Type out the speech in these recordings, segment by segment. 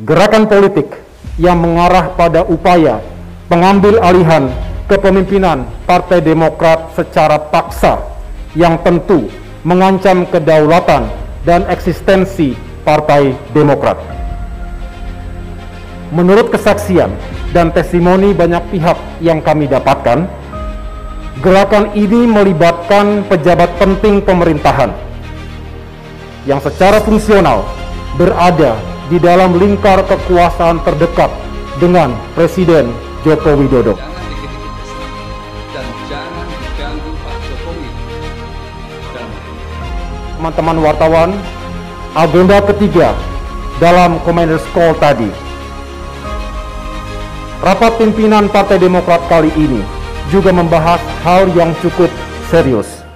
gerakan politik yang mengarah pada upaya pengambil alihan kepemimpinan Partai Demokrat secara paksa yang tentu mengancam kedaulatan dan eksistensi Partai Demokrat. Menurut kesaksian dan testimoni banyak pihak yang kami dapatkan, gerakan ini melibatkan pejabat penting pemerintahan yang secara fungsional berada di dalam lingkar kekuasaan terdekat dengan Presiden Joko Widodo. Dan jangan diganggu Pak Jokowi. Teman-teman wartawan, agenda ketiga dalam Commander's Call tadi, rapat pimpinan Partai Demokrat kali ini juga membahas hal yang cukup serius,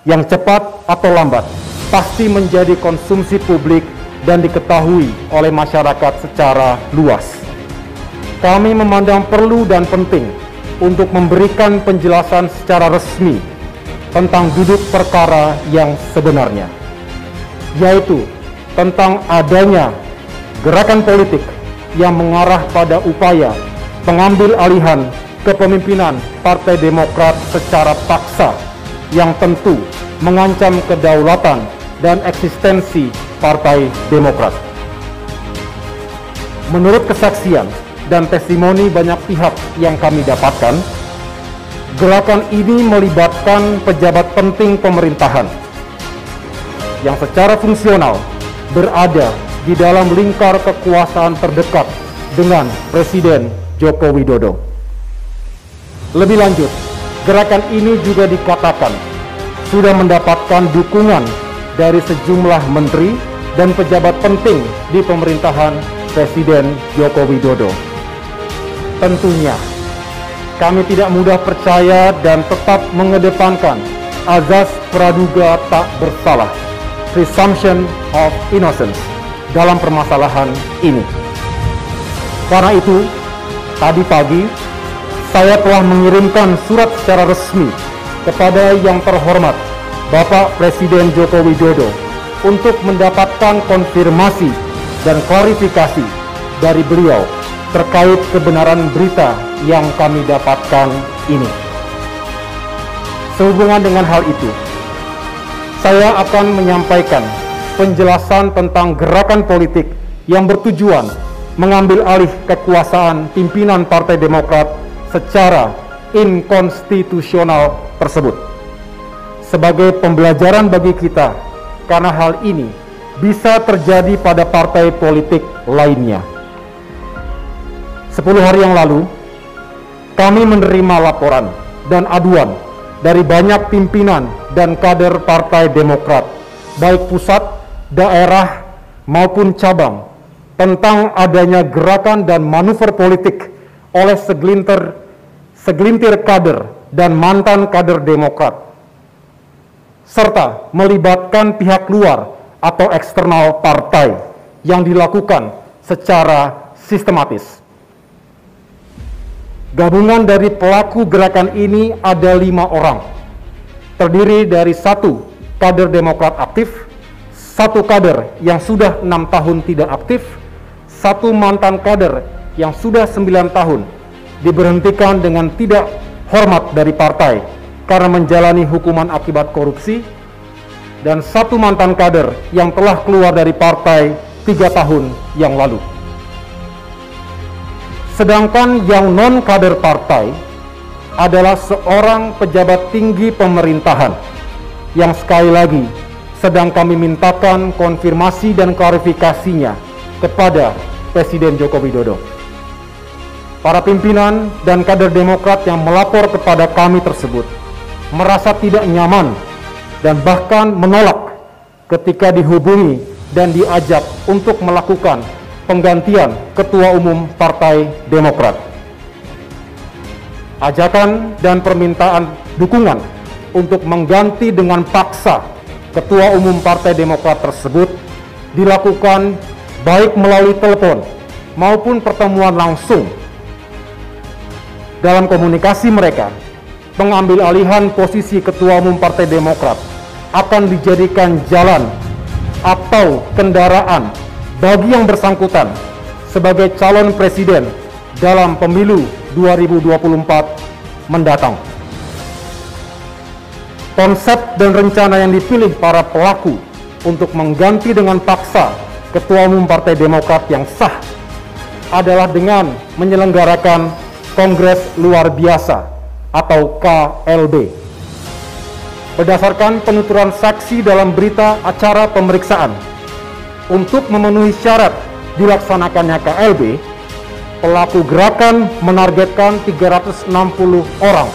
yang cepat atau lambat pasti menjadi konsumsi publik dan diketahui oleh masyarakat secara luas. Kami memandang perlu dan penting untuk memberikan penjelasan secara resmi tentang duduk perkara yang sebenarnya, yaitu tentang adanya gerakan politik yang mengarah pada upaya pengambil alihan kepemimpinan Partai Demokrat secara paksa yang tentu mengancam kedaulatan dan eksistensi Partai Demokrat. Menurut kesaksian dan testimoni banyak pihak yang kami dapatkan, gerakan ini melibatkan pejabat penting pemerintahan yang secara fungsional berada di dalam lingkar kekuasaan terdekat dengan Presiden Joko Widodo. Lebih lanjut, gerakan ini juga dikatakan sudah mendapatkan dukungan dari sejumlah menteri dan pejabat penting di pemerintahan Presiden Joko Widodo. Tentunya, kami tidak mudah percaya dan tetap mengedepankan azas praduga tak bersalah, presumption of innocence, dalam permasalahan ini. Karena itu, tadi pagi, saya telah mengirimkan surat secara resmi kepada yang terhormat Bapak Presiden Joko Widodo untuk mendapatkan konfirmasi dan klarifikasi dari beliau terkait kebenaran berita yang kami dapatkan ini. Sehubungan dengan hal itu, saya akan menyampaikan penjelasan tentang gerakan politik yang bertujuan mengambil alih kekuasaan pimpinan Partai Demokrat secara inkonstitusional tersebut, sebagai pembelajaran bagi kita, karena hal ini bisa terjadi pada partai politik lainnya. 10 hari yang lalu, kami menerima laporan dan aduan dari banyak pimpinan dan kader Partai Demokrat, baik pusat, daerah, maupun cabang, tentang adanya gerakan dan manuver politik oleh segelintir kader dan mantan kader Demokrat, serta melibatkan pihak luar atau eksternal partai yang dilakukan secara sistematis. Gabungan dari pelaku gerakan ini ada 5 orang, terdiri dari 1 kader Demokrat aktif, 1 kader yang sudah 6 tahun tidak aktif, 1 mantan kader yang sudah 9 tahun diberhentikan dengan tidak hormat dari partai karena menjalani hukuman akibat korupsi, dan 1 mantan kader yang telah keluar dari partai 3 tahun yang lalu. Sedangkan yang non-kader partai adalah seorang pejabat tinggi pemerintahan yang sekali lagi sedang kami mintakan konfirmasi dan klarifikasinya kepada Presiden Joko Widodo. Para pimpinan dan kader Demokrat yang melapor kepada kami tersebut merasa tidak nyaman dan bahkan menolak ketika dihubungi dan diajak untuk melakukan penggantian Ketua Umum Partai Demokrat. Ajakan dan permintaan dukungan untuk mengganti dengan paksa Ketua Umum Partai Demokrat tersebut dilakukan baik melalui telepon maupun pertemuan langsung. Dalam komunikasi mereka, pengambil alihan posisi Ketua Umum Partai Demokrat akan dijadikan jalan atau kendaraan bagi yang bersangkutan sebagai calon presiden dalam pemilu 2024 mendatang. Konsep dan rencana yang dipilih para pelaku untuk mengganti dengan paksa Ketua Umum Partai Demokrat yang sah adalah dengan menyelenggarakan Kongres Luar Biasa atau KLB. Berdasarkan penuturan saksi dalam berita acara pemeriksaan, untuk memenuhi syarat dilaksanakannya KLB, pelaku gerakan menargetkan 360 orang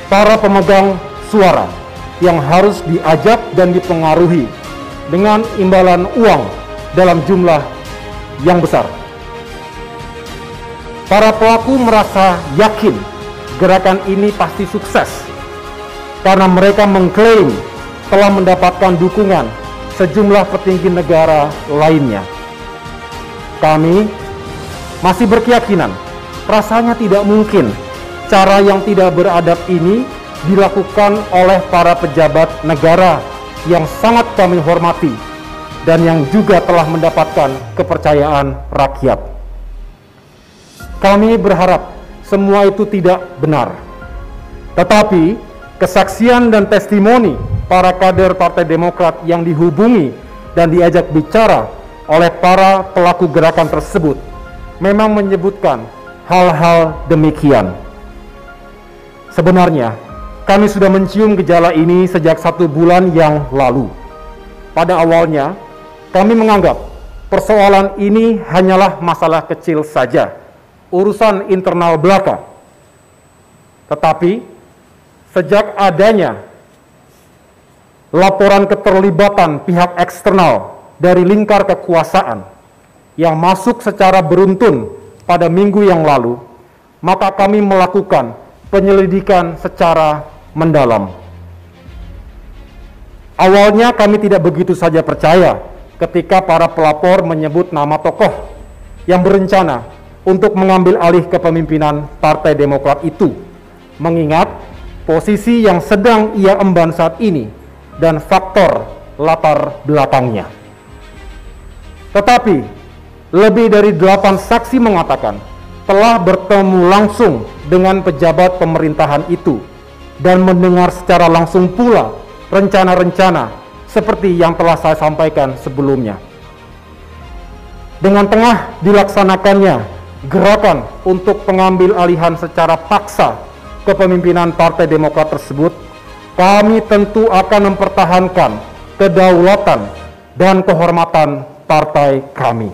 para pemegang suara yang harus diajak dan dipengaruhi dengan imbalan uang dalam jumlah yang besar. Para pelaku merasa yakin gerakan ini pasti sukses karena mereka mengklaim telah mendapatkan dukungan sejumlah petinggi negara lainnya. Kami masih berkeyakinan rasanya tidak mungkin cara yang tidak beradab ini dilakukan oleh para pejabat negara yang sangat kami hormati dan yang juga telah mendapatkan kepercayaan rakyat. Kami berharap semua itu tidak benar. Tetapi kesaksian dan testimoni para kader Partai Demokrat yang dihubungi dan diajak bicara oleh para pelaku gerakan tersebut memang menyebutkan hal-hal demikian. Sebenarnya, kami sudah mencium gejala ini sejak 1 bulan yang lalu. Pada awalnya, kami menganggap persoalan ini hanyalah masalah kecil saja, urusan internal belaka. Tetapi, sejak adanya laporan keterlibatan pihak eksternal dari lingkar kekuasaan yang masuk secara beruntun pada minggu yang lalu, maka kami melakukan penyelidikan secara mendalam. Awalnya kami tidak begitu saja percaya ketika para pelapor menyebut nama tokoh yang berencana untuk mengambil alih kepemimpinan Partai Demokrat itu, mengingat posisi yang sedang ia emban saat ini dan faktor latar belakangnya. Tetapi lebih dari 8 saksi mengatakan telah bertemu langsung dengan pejabat pemerintahan itu dan mendengar secara langsung pula rencana-rencana seperti yang telah saya sampaikan sebelumnya. Dengan tengah dilaksanakannya gerakan untuk pengambil alihan secara paksa kepemimpinan Partai Demokrat tersebut, kami tentu akan mempertahankan kedaulatan dan kehormatan partai kami.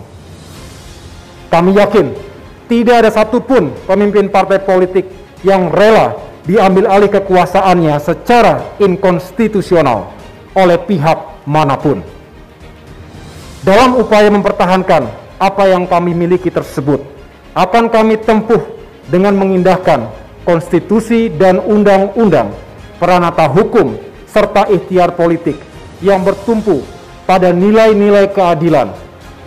Kami yakin tidak ada satupun pemimpin partai politik yang rela diambil alih kekuasaannya secara inkonstitusional oleh pihak manapun. Dalam upaya mempertahankan apa yang kami miliki tersebut, akan kami tempuh dengan mengindahkan konstitusi dan undang-undang, peranata hukum, serta ikhtiar politik yang bertumpu pada nilai-nilai keadilan,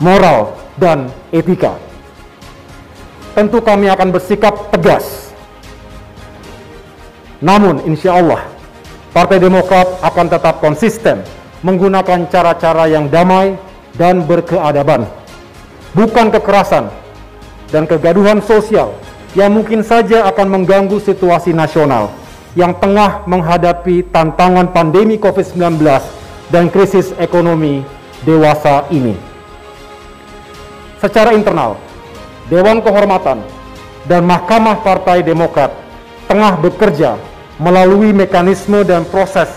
moral, dan etika. Tentu kami akan bersikap tegas. Namun insya Allah, Partai Demokrat akan tetap konsisten menggunakan cara-cara yang damai dan berkeadaban, bukan kekerasan dan kegaduhan sosial yang mungkin saja akan mengganggu situasi nasional yang tengah menghadapi tantangan pandemi COVID-19 dan krisis ekonomi dewasa ini. Secara internal, Dewan Kehormatan dan Mahkamah Partai Demokrat tengah bekerja melalui mekanisme dan proses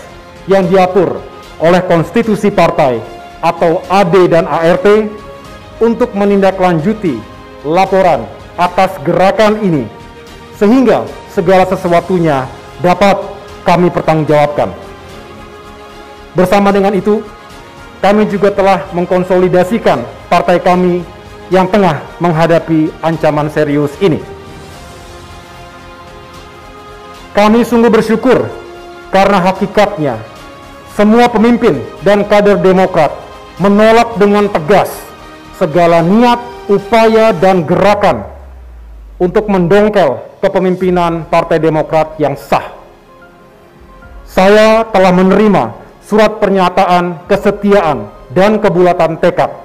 yang diatur oleh konstitusi partai atau AD dan ART untuk menindaklanjuti laporan atas gerakan ini sehingga segala sesuatunya dapat kami pertanggungjawabkan. Bersama dengan itu, kami juga telah mengkonsolidasikan partai kami yang tengah menghadapi ancaman serius ini. Kami sungguh bersyukur karena hakikatnya semua pemimpin dan kader Demokrat menolak dengan tegas segala niat, upaya, dan gerakan untuk mendongkel kepemimpinan Partai Demokrat yang sah. Saya telah menerima surat pernyataan kesetiaan dan kebulatan tekad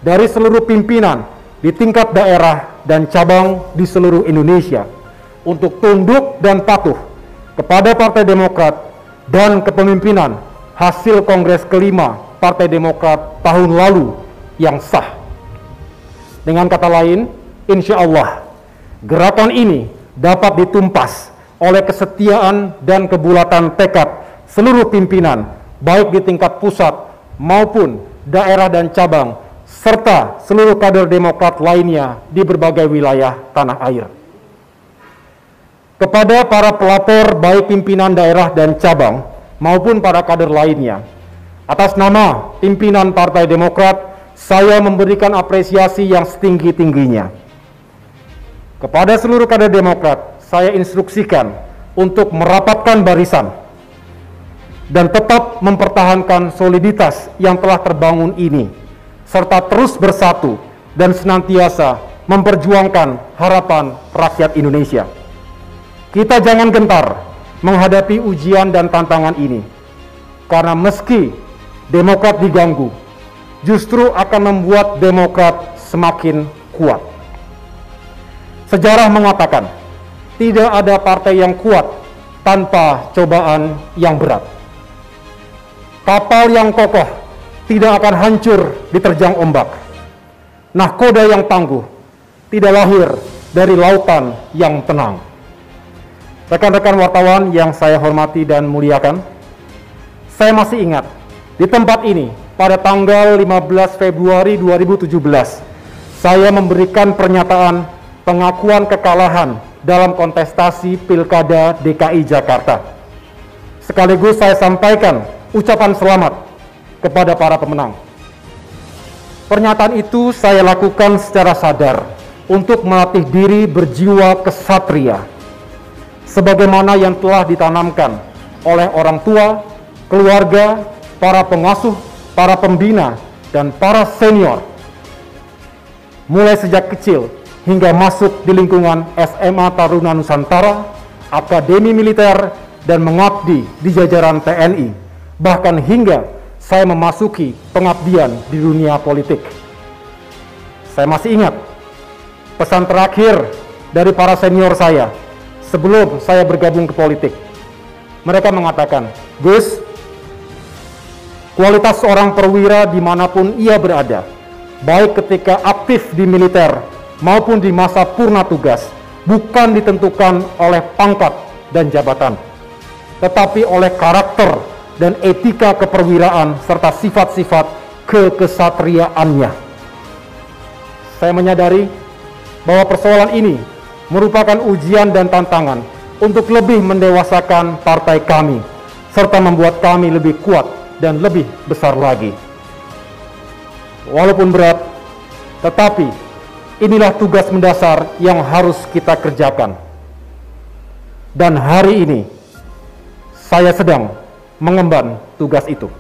dari seluruh pimpinan di tingkat daerah dan cabang di seluruh Indonesia untuk tunduk dan patuh kepada Partai Demokrat dan kepemimpinan hasil Kongres kelima Partai Demokrat tahun lalu yang sah. Dengan kata lain, insya Allah gerakan ini dapat ditumpas oleh kesetiaan dan kebulatan tekad seluruh pimpinan, baik di tingkat pusat maupun daerah dan cabang, serta seluruh kader Demokrat lainnya di berbagai wilayah tanah air. Kepada para pelapor, baik pimpinan daerah dan cabang maupun para kader lainnya, atas nama pimpinan Partai Demokrat, saya memberikan apresiasi yang setinggi-tingginya. Kepada seluruh kader Demokrat, saya instruksikan untuk merapatkan barisan dan tetap mempertahankan soliditas yang telah terbangun ini, serta terus bersatu dan senantiasa memperjuangkan harapan rakyat Indonesia. Kita jangan gentar menghadapi ujian dan tantangan ini, karena meski Demokrat diganggu, justru akan membuat Demokrat semakin kuat. Sejarah mengatakan, tidak ada partai yang kuat tanpa cobaan yang berat. Kapal yang kokoh tidak akan hancur diterjang ombak. Nahkoda yang tangguh tidak lahir dari lautan yang tenang. Rekan-rekan wartawan yang saya hormati dan muliakan, saya masih ingat di tempat ini pada tanggal 15 Februari 2017, saya memberikan pernyataan pengakuan kekalahan dalam kontestasi Pilkada DKI Jakarta. Sekaligus saya sampaikan ucapan selamat kepada para pemenang. Pernyataan itu saya lakukan secara sadar untuk melatih diri berjiwa kesatria, sebagaimana yang telah ditanamkan oleh orang tua, keluarga, para pengasuh, para pembina, dan para senior, mulai sejak kecil hingga masuk di lingkungan SMA Taruna Nusantara, Akademi Militer, dan mengabdi di jajaran TNI, bahkan hingga saya memasuki pengabdian di dunia politik. Saya masih ingat pesan terakhir dari para senior saya sebelum saya bergabung ke politik. Mereka mengatakan, "Gus, kualitas seorang perwira dimanapun ia berada, baik ketika aktif di militer maupun di masa purna tugas, bukan ditentukan oleh pangkat dan jabatan, tetapi oleh karakter dan etika keperwiraan serta sifat-sifat kekesatriaannya." Saya menyadari bahwa persoalan ini merupakan ujian dan tantangan untuk lebih mendewasakan partai kami, serta membuat kami lebih kuat dan lebih besar lagi. Walaupun berat, tetapi inilah tugas mendasar yang harus kita kerjakan. Dan hari ini, saya sedang mengemban tugas itu.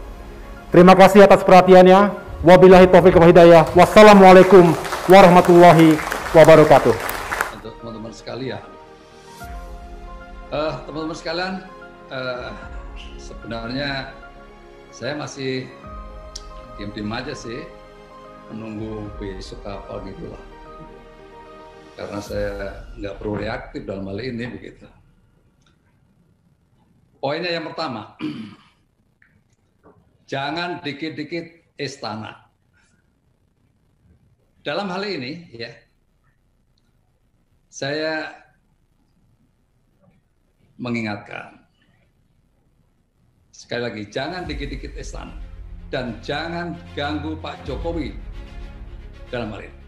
Terima kasih atas perhatiannya. Wabillahi taufiq wal hidayah. Wassalamualaikum warahmatullahi wabarakatuh. Untuk teman-teman sekalian, sebenarnya saya masih diam-diam aja sih, menunggu besok kapal gitu lah. Karena saya nggak perlu reaktif dalam hal ini begitu. Poinnya yang pertama, jangan dikit-dikit istana. Dalam hal ini ya, saya mengingatkan sekali lagi, jangan dikit-dikit istana dan jangan ganggu Pak Jokowi dalam hal ini.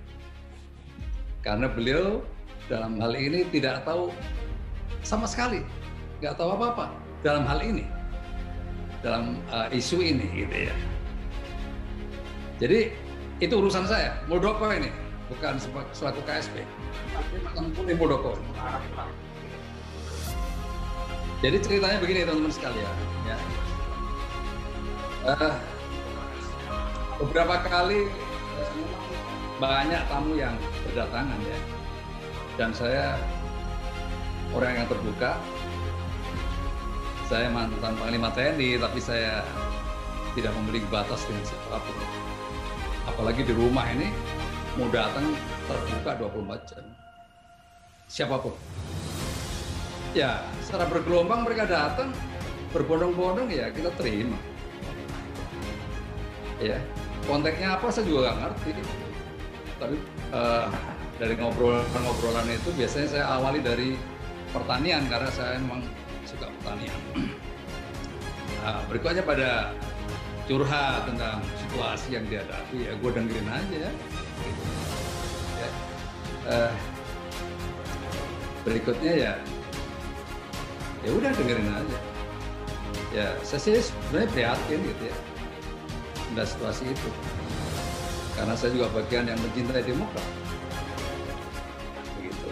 Karena beliau dalam hal ini tidak tahu sama sekali, nggak tahu apa-apa dalam hal ini, dalam isu ini gitu ya. Jadi itu urusan saya, Muldoko ini, bukan selaku KSP. Muldoko. Jadi ceritanya begini teman-teman sekalian. Ya. Beberapa kali banyak tamu yang berdatangan ya, dan saya orang yang terbuka. Saya mantan Panglima TNI, tapi saya tidak memiliki batas dengan siapapun. apalagi di rumah ini mau datang terbuka 24 jam. Siapapun. Ya, secara bergelombang mereka datang, berbondong-bondong ya kita terima. Ya, konteksnya apa saya juga nggak ngerti. Tapi dari ngobrolan itu biasanya saya awali dari pertanian karena saya memang suka pertanian. Nah, berikutnya pada curhat tentang situasi yang dihadapi, ya gue dengerin aja ya. Ya. Berikutnya ya udah dengerin aja. Ya saya sih sebenarnya prihatin gitu ya pada situasi itu, karena saya juga bagian yang mencintai Demokrat. Begitu.